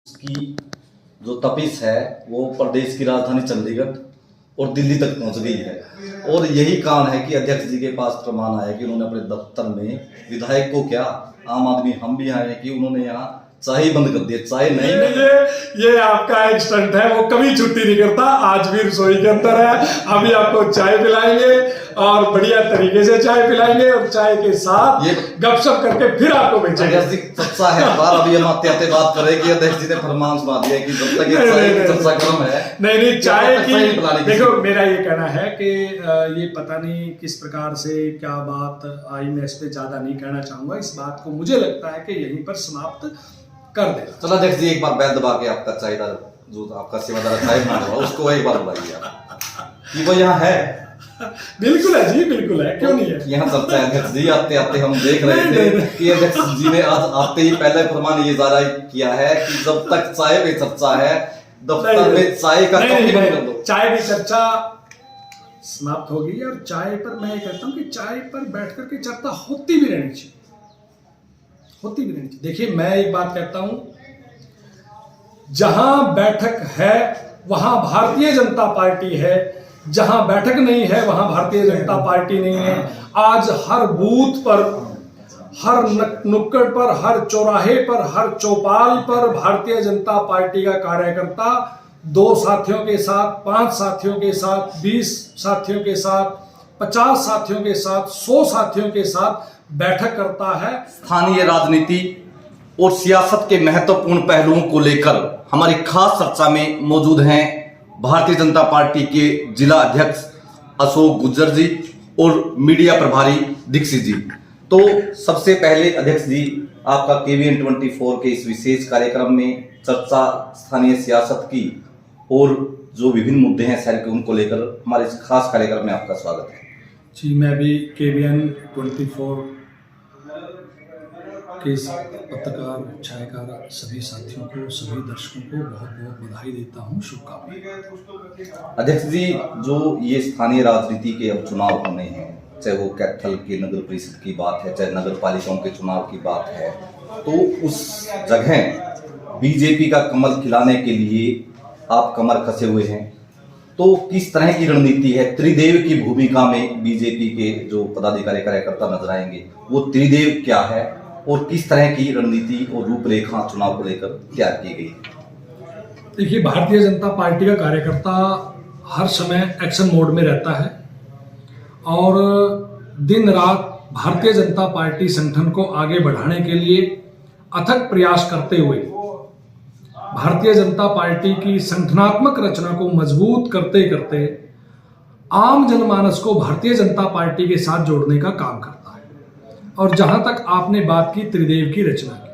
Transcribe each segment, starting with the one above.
की जो तपिश है वो प्रदेश की राजधानी चंडीगढ़ और दिल्ली तक पहुंच गई है। और यही कारण है कि अध्यक्ष जी के पास प्रमाण आया कि उन्होंने अपने दफ्तर में विधायक को क्या, आम आदमी हम भी आए हैं कि उन्होंने यहाँ चाय ही बंद कर दिया। चाय नहीं, ये आपका एक स्टंट है, वो कभी छुट्टी नहीं करता। आज भी रसोई के अंदर है, अभी आपको चाय पिलाएंगे और बढ़िया तरीके से चाय पिलाएंगे और चाय के साथ ये गपशप करके फिर आपको बेचेंगे। चर्चा है बार, अभी हम आते आते बात करें कि अध्यक्ष जी ने फरमान सुना दिया कि जब तक ये चाय की चर्चा गर्म है नहीं चाय की। देखो मेरा ये कहना है कि ये पता नहीं किस प्रकार से क्या बात आई, मैं इस पे ज्यादा नहीं कहना चाहूंगा। इस बात को मुझे लगता है कि यहीं पर समाप्त कर दे। चलो अध्यक्ष जी एक बार बैल दबा के आपका चायदार जो आपका सेवादार चाय बना रहा है उसको एक बार बुलाइए आप कि वो यहाँ है। बिल्कुल है जी, बिल्कुल है, क्यों नहीं है। यहाँ चलता है अध्यक्ष जी। आते आते हम देख रहे थे कि अध्यक्ष जी ने आज आते ही पहले फरमान ये जारी किया है कि जब तक चाय पे चर्चा है दफ्तर में चाय का कप ही बंद कर दो। चाय की चर्चा समाप्त होगी और चाय पर मैं ये कहता हूँ कि चाय पर बैठ करके चर्चा होती भी रहनी चाहिए, होती भी रहनी चाहिए। देखिए मैं एक बात कहता हूं, जहां बैठक है वहां भारतीय जनता पार्टी है, जहां बैठक नहीं है वहां भारतीय जनता पार्टी नहीं है। आज हर बूथ पर, हर नुक्कड़ पर, हर चौराहे पर, हर चौपाल पर भारतीय जनता पार्टी का कार्यकर्ता 2 साथियों के साथ, 5 साथियों के साथ, 20 साथियों के साथ, 50 साथियों के साथ, 100 साथियों के साथ बैठक करता है। स्थानीय राजनीति और सियासत के महत्वपूर्ण पहलुओं को लेकर हमारी खास चर्चा में मौजूद हैं भारतीय जनता पार्टी के जिला अध्यक्ष अशोक गुज्जर जी और मीडिया प्रभारी दीक्षित जी। तो सबसे पहले अध्यक्ष जी आपका KBN 24 के इस विशेष कार्यक्रम में चर्चा स्थानीय सियासत की और जो विभिन्न मुद्दे हैं शहर के उनको लेकर हमारे इस खास कार्यक्रम में आपका स्वागत है। जी मैं भी KBN 24 के पत्रकार छायाकार सभी साथियों को, सभी दर्शकों को बहुत बहुत बधाई देता हूँ, शुभकामनाएं। अध्यक्ष जी जो ये स्थानीय राजनीति के अब चुनाव होने हैं, चाहे वो कैथल के नगर परिषद की बात है, चाहे नगर पालिकाओं के चुनाव की बात है, तो उस जगह बीजेपी का कमल खिलाने के लिए आप कमर कसे हुए हैं। तो किस तरह की रणनीति है, त्रिदेव की भूमिका में बीजेपी के जो पदाधिकारी कार्यकर्ता नजर आएंगे वो त्रिदेव क्या है और किस तरह की रणनीति और रूपरेखा चुनाव को लेकर तैयार की गई? देखिए भारतीय जनता पार्टी का कार्यकर्ता हर समय एक्शन मोड में रहता है और दिन रात भारतीय जनता पार्टी संगठन को आगे बढ़ाने के लिए अथक प्रयास करते हुए भारतीय जनता पार्टी की संगठनात्मक रचना को मजबूत करते करते आम जनमानस को भारतीय जनता पार्टी के साथ जोड़ने का काम करता है। और जहां तक आपने बात की त्रिदेव की रचना की,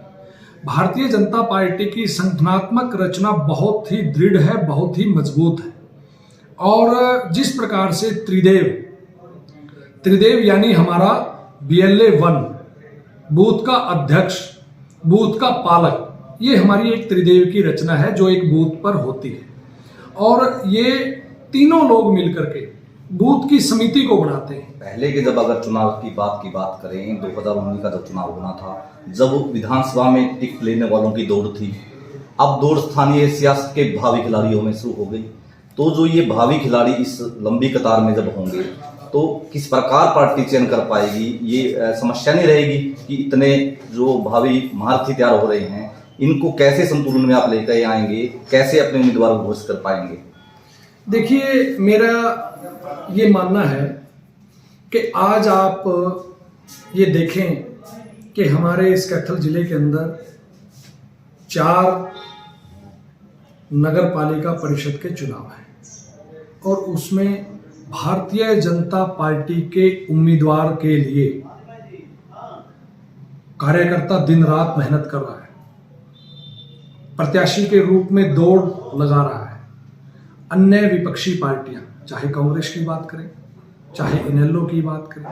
भारतीय जनता पार्टी की संगठनात्मक रचना बहुत ही दृढ़ है, बहुत ही मजबूत है। और जिस प्रकार से त्रिदेव यानी हमारा BLA 1, बूथ का अध्यक्ष, बूथ का पालक, ये हमारी एक त्रिदेव की रचना है जो एक बूथ पर होती है। और ये तीनों लोग मिलकर के बूथ की समिति को बनाते हैं। पहले के जब अगर चुनाव की बात करें, 2019 का जब चुनाव होना था, जब विधानसभा में टिकट लेने वालों की दौड़ थी, अब दौड़ स्थानीय सियासत के भावी खिलाड़ियों में शुरू हो गई। तो जो ये भावी खिलाड़ी इस लंबी कतार में जब होंगे तो किस प्रकार पार्टी चयन कर पाएगी? ये समस्या नहीं रहेगी कि इतने जो भावी महारथी तैयार हो रहे हैं इनको कैसे संतुलन में आप लेकर आएंगे, कैसे अपने उम्मीदवार को घोषित कर पाएंगे? देखिए मेरा ये मानना है कि आज आप ये देखें कि हमारे इस कैथल जिले के अंदर 4 नगर पालिका परिषद के चुनाव हैं और उसमें भारतीय जनता पार्टी के उम्मीदवार के लिए कार्यकर्ता दिन रात मेहनत कर रहा है, प्रत्याशी के रूप में दौड़ लगा रहा है। अन्य विपक्षी पार्टियां, चाहे कांग्रेस की बात करें, चाहे इनेलो की बात करें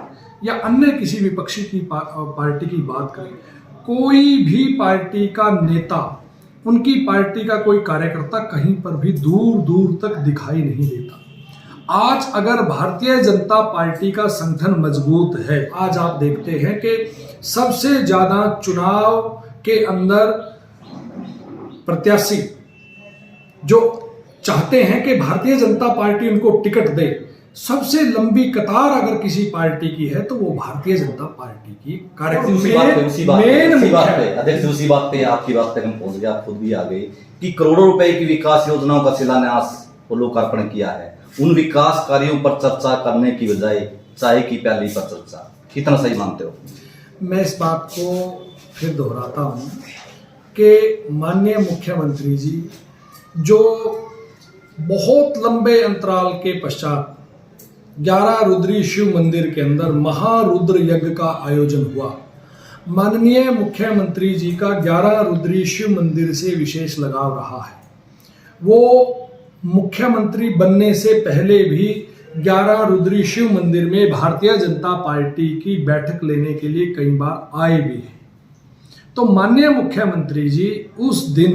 या अन्य किसी विपक्षी की पार्टी की बात करें, कोई भी पार्टी का नेता, उनकी पार्टी का कोई कार्यकर्ता कहीं पर भी दूर दूर तक दिखाई नहीं देता। आज अगर भारतीय जनता पार्टी का संगठन मजबूत है, आज आप देखते हैं कि सबसे ज्यादा चुनाव के अंदर प्रत्याशी जो चाहते हैं कि भारतीय जनता पार्टी उनको टिकट दे, सबसे लंबी कतार अगर किसी पार्टी की है तो वो भारतीय जनता पार्टी की उसी बात पे आपकी बात पे हम पहुंच गए, आप खुद भी आ गए कि करोड़ों रुपए की विकास योजनाओं का शिलान्यास और लोकार्पण किया है। उन विकास कार्यों पर चर्चा करने की बजाय चाय की प्याली पर चर्चा, कितना सही मानते हो? मैं इस बात को फिर दोहराता हूं कि माननीय मुख्यमंत्री जी जो बहुत लंबे अंतराल के पश्चात 11 रुद्री शिव मंदिर के अंदर महारुद्र यज्ञ का आयोजन हुआ, माननीय मुख्यमंत्री जी का 11 रुद्री शिव मंदिर से विशेष लगाव रहा है। वो मुख्यमंत्री बनने से पहले भी 11 रुद्री शिव मंदिर में भारतीय जनता पार्टी की बैठक लेने के लिए कई बार आए भी हैं। तो माननीय मुख्यमंत्री जी उस दिन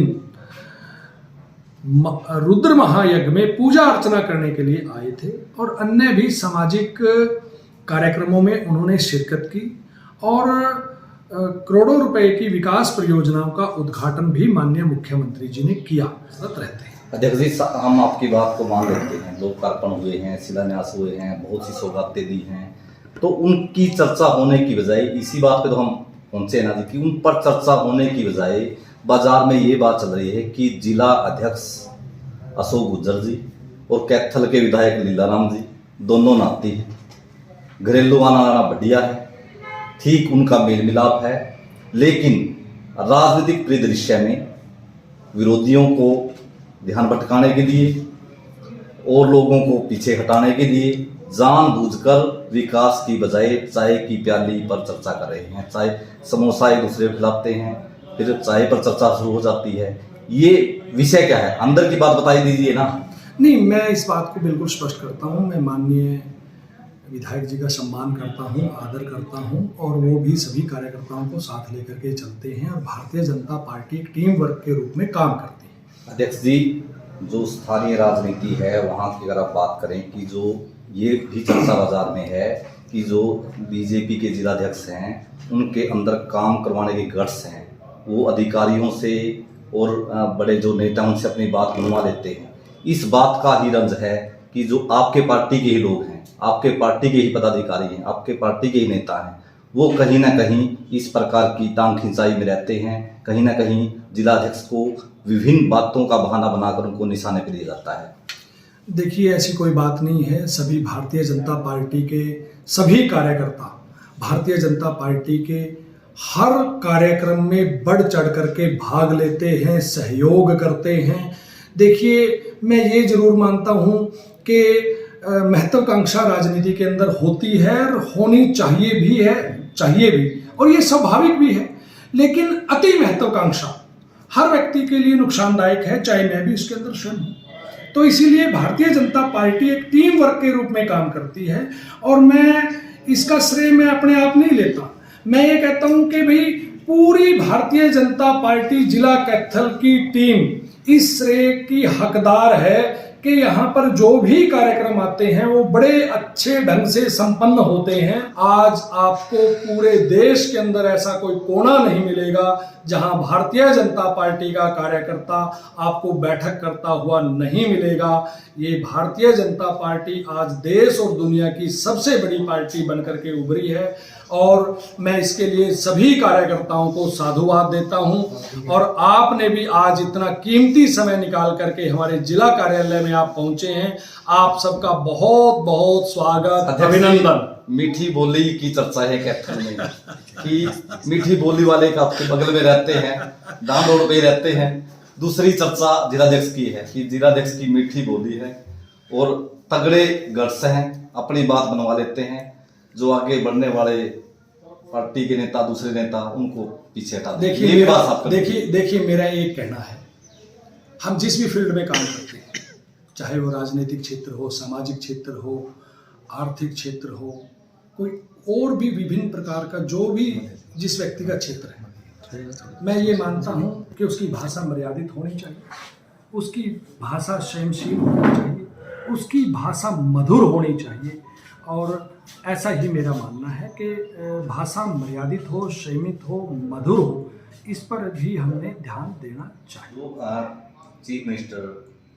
रुद्र महायज्ञ में पूजा अर्चना करने के लिए आए थे और अन्य भी सामाजिक कार्यक्रमों में उन्होंने शिरकत की और करोड़ों रुपए की विकास परियोजनाओं का उद्घाटन भी माननीय मुख्यमंत्री जी ने किया रहते हैं। अध्यक्ष जी, हम आपकी बात को मान लेते हैं, लोकार्पण हुए हैं, शिलान्यास हुए हैं, बहुत सी सौगातें दी हैं, तो उनकी चर्चा होने की बजाय, इसी बात पे तो हम पहुंचे ना जी कि उन पर चर्चा होने की बजाय बाजार में ये बात चल रही है कि जिला अध्यक्ष अशोक गुज्जर जी और कैथल के विधायक लीलाराम जी दोनों नाती हैं, घरेलू आना आना बढ़िया है, ठीक उनका मेल मिलाप है, लेकिन राजनीतिक परिदृश्य में विरोधियों को ध्यान भटकाने के लिए और लोगों को पीछे हटाने के लिए जानबूझकर विकास की बजाय चाय की प्याली पर चर्चा कर रहे हैं। चाय समोसा एक दूसरे को खिलाते हैं, फिर चाय पर चर्चा शुरू हो जाती है। ये विषय क्या है, अंदर की बात बताई दीजिए ना। नहीं, मैं इस बात को बिल्कुल स्पष्ट करता हूँ। मैं माननीय विधायक जी का सम्मान करता हूँ, आदर करता हूँ और वो भी सभी कार्यकर्ताओं को साथ लेकर के चलते हैं और भारतीय जनता पार्टी एक टीम वर्क के रूप में काम करती है। अध्यक्ष जी, जो स्थानीय राजनीति है वहाँ की अगर आप बात करें कि जो ये भी चर्चा बाजार में है कि जो बीजेपी के जिलाध्यक्ष हैं उनके अंदर काम करवाने के गट्स हैं, वो अधिकारियों से और बड़े जो नेता उनसे अपनी बात मनवा लेते हैं। इस बात का ही रंज है कि जो आपके पार्टी के ही लोग हैं, आपके पार्टी के ही पदाधिकारी हैं, आपके पार्टी के ही नेता हैं, वो कहीं ना कहीं इस प्रकार की टांग खिंचाई में रहते हैं। कहीं ना कहीं जिलाध्यक्ष को विभिन्न बातों का बहाना बनाकर उनको निशाने पर दिया जाता है। देखिए, ऐसी कोई बात नहीं है। सभी भारतीय जनता पार्टी के सभी कार्यकर्ता भारतीय जनता पार्टी के हर कार्यक्रम में बढ़ चढ़ करके भाग लेते हैं, सहयोग करते हैं। देखिए, मैं ये जरूर मानता हूँ कि महत्वाकांक्षा राजनीति के अंदर होती है और होनी चाहिए भी और ये स्वाभाविक भी है, लेकिन अति महत्वाकांक्षा हर व्यक्ति के लिए नुकसानदायक है, चाहे मैं भी इसके अंदर शामिल हूँ। तो इसीलिए भारतीय जनता पार्टी एक टीम वर्क के रूप में काम करती है और मैं इसका श्रेय मैं अपने आप नहीं लेता। मैं ये कहता हूं कि भाई पूरी भारतीय जनता पार्टी जिला कैथल की टीम इस श्रेय की हकदार है कि यहाँ पर जो भी कार्यक्रम आते हैं वो बड़े अच्छे ढंग से संपन्न होते हैं। आज आपको पूरे देश के अंदर ऐसा कोई कोना नहीं मिलेगा जहां भारतीय जनता पार्टी का कार्यकर्ता आपको बैठक करता हुआ नहीं मिलेगा। ये भारतीय जनता पार्टी आज देश और दुनिया की सबसे बड़ी पार्टी बनकर के उभरी है और मैं इसके लिए सभी कार्यकर्ताओं को साधुवाद देता हूं। और आपने भी आज इतना कीमती समय निकाल करके हमारे जिला कार्यालय में आप पहुंचे हैं, आप सबका बहुत बहुत स्वागत, अभिनंदन। मीठी बोली की चर्चा है कैथल में कि मीठी बोली वाले का आपके बगल में रहते हैं, डाउन रोड पे रहते हैं। दूसरी चर्चा जिलाध्यक्ष की है कि जिलाध्यक्ष की मीठी बोली है और तगड़े गट्स हैं, अपनी बात बनवा लेते हैं। जो आगे बढ़ने वाले पार्टी के नेता, दूसरे नेता, उनको पीछे हटा देते हैं। देखिए मेरा एक कहना है, हम जिस भी फील्ड में काम करते हैं, चाहे वो राजनीतिक क्षेत्र हो, सामाजिक क्षेत्र हो, आर्थिक क्षेत्र हो, कोई और भी विभिन्न प्रकार का जो भी जिस व्यक्ति का क्षेत्र है, मैं ये मानता हूँ कि उसकी भाषा मर्यादित होनी चाहिए, उसकी भाषा संयमशील होनी चाहिए, उसकी भाषा मधुर होनी चाहिए। और ऐसा ही मेरा मानना है कि भाषा मर्यादित हो, संयमित हो, मधुर हो, इस पर भी हमने ध्यान देना चाहिए। जो चीफ मिनिस्टर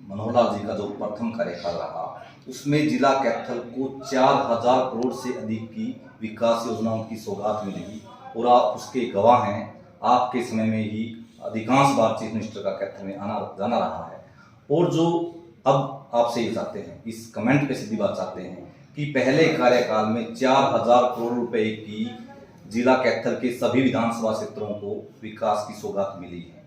मनोहर लाल जी का जो प्रथम कार्यकाल रहा उसमें जिला कैथल को 4000 करोड़ से अधिक की विकास योजनाओं की सौगात मिली और आप उसके गवाह हैं। आपके समय में ही अधिकांश बार चीफ मिनिस्टर का कैथल में आना जाना रहा है। और जो अब आपसे ये चाहते हैं, इस कमेंट पे सीधी बात चाहते हैं कि पहले कार्यकाल में 4000 करोड़ रुपए की जिला कैथल के सभी विधानसभा क्षेत्रों को विकास की सौगात मिली है,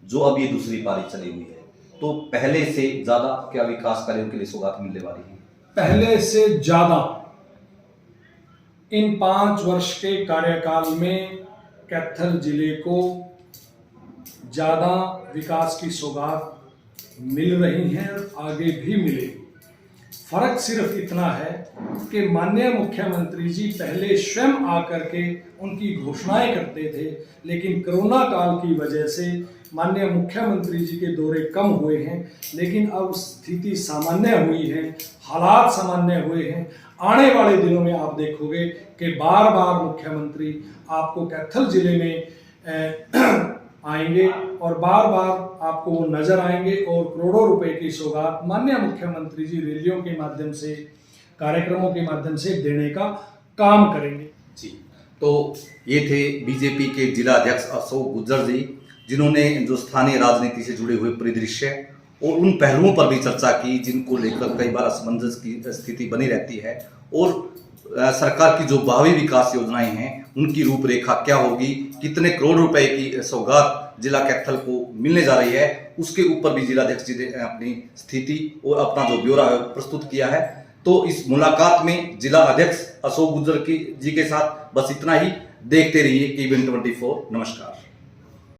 जो अब ये दूसरी पारी चली हुई है, तो पहले से ज्यादा क्या विकास कार्यों के लिए सौगात मिलने वाली है? पहले से ज्यादा इन 5 वर्ष के कार्यकाल में कैथल जिले को ज्यादा विकास की सौगात मिल रही हैं और आगे भी मिलेगी। फर्क सिर्फ इतना है कि माननीय मुख्यमंत्री जी पहले स्वयं आकर के उनकी घोषणाएं करते थे, लेकिन कोरोना काल की वजह से माननीय मुख्यमंत्री जी के दौरे कम हुए हैं। लेकिन अब स्थिति सामान्य हुई है, हालात सामान्य हुए हैं। आने वाले दिनों में आप देखोगे कि बार बार मुख्यमंत्री आपको कैथल जिले में आएंगे और बार बार आपको वो नजर आएंगे और करोड़ों रुपए की सौगात माननीय मुख्यमंत्री जी रैलियों के माध्यम से, कार्यक्रमों के माध्यम से देने का काम करेंगे। जी, तो ये थे बीजेपी के जिला अध्यक्ष अशोक गुज्जर जी, जिन्होंने जो स्थानीय राजनीति से जुड़े हुए परिदृश्य और उन पहलुओं पर भी चर्चा की जिनको लेकर कई बार असमंजस की स्थिति बनी रहती है, और सरकार की जो भावी विकास योजनाएं हैं उनकी रूपरेखा क्या होगी, कितने करोड़ रुपए की सौगात जिला कैथल को मिलने जा रही है, उसके ऊपर भी जिलाध्यक्ष जी ने अपनी स्थिति और अपना जो ब्यौरा है प्रस्तुत किया है। तो इस मुलाकात में जिला अध्यक्ष अशोक गुज्जर जी के साथ बस इतना ही। देखते रहिए KBN 24। नमस्कार।